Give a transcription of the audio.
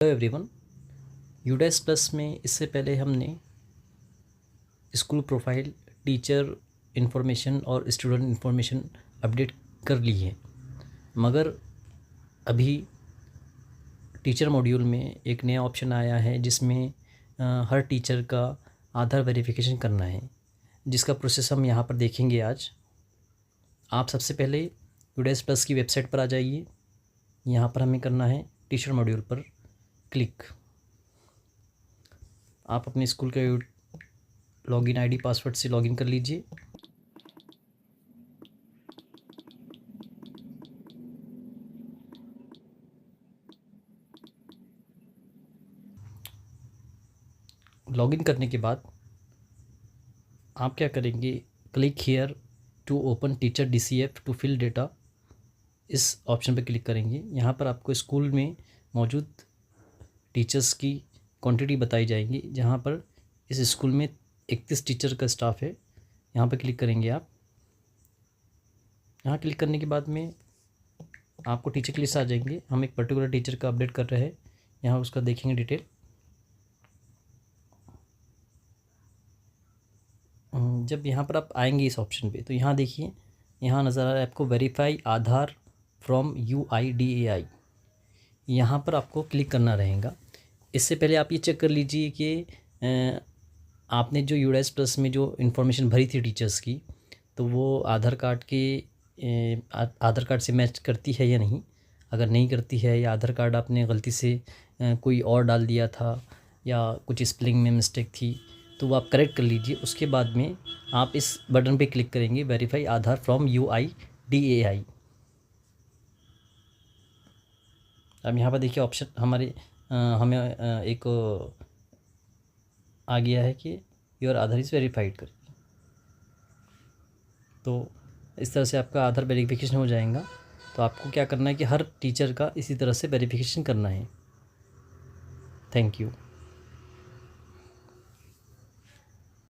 Hello everyone. यूडेस plus में इससे पहले हमने स्कूल प्रोफाइल, टीचर इन्फॉर्मेशन और स्टूडेंट इन्फॉर्मेशन अपडेट कर ली है, मगर अभी टीचर मॉड्यूल में एक नया ऑप्शन आया है जिसमें हर टीचर का आधार वेरिफिकेशन करना है, जिसका प्रोसेस हम यहाँ पर देखेंगे आज। आप सबसे पहले यूडेस प्लस की वेबसाइट पर आ जाइए। यहाँ पर हमें करना है टीचर मॉड्यूल पर क्लिक। आप अपने स्कूल के लॉगिन आईडी पासवर्ड से लॉगिन कर लीजिए। लॉगिन करने के बाद आप क्या करेंगे, click here to open teacher DCF to fill data, इस ऑप्शन पर क्लिक करेंगे। यहाँ पर आपको स्कूल में मौजूद टीचर्स की क्वांटिटी बताई जाएगी। जहाँ पर इस स्कूल में 31 टीचर का स्टाफ है। यहाँ पर क्लिक करेंगे आप। यहाँ क्लिक करने के बाद में आपको टीचर की लिस्ट आ जाएंगे। हम एक पर्टिकुलर टीचर का अपडेट कर रहे हैं, यहाँ उसका देखेंगे डिटेल। जब यहाँ पर आप आएंगे इस ऑप्शन पे, तो यहाँ देखिए, यहाँ नज़र आ रहा है आपको वेरीफाई आधार फ्रॉम UIDAI। यहाँ पर आपको क्लिक करना रहेगा। इससे पहले आप ये चेक कर लीजिए कि आपने जो यूडेस प्लस में जो इन्फॉर्मेशन भरी थी टीचर्स की, तो वो आधार कार्ड से मैच करती है या नहीं। अगर नहीं करती है या आधार कार्ड आपने गलती से कोई और डाल दिया था या कुछ स्पेलिंग में मिस्टेक थी, तो वो आप करेक्ट कर लीजिए। उसके बाद में आप इस बटन पे क्लिक करेंगे, वेरीफाई आधार फ्रॉम UIDAI। अब यहाँ पर देखिए ऑप्शन हमें एक आ गया है कि योर आधार इज़ वेरीफाइड करिए। तो इस तरह से आपका आधार वेरिफिकेशन हो जाएगा। तो आपको क्या करना है कि हर टीचर का इसी तरह से वेरिफिकेशन करना है। Thank you.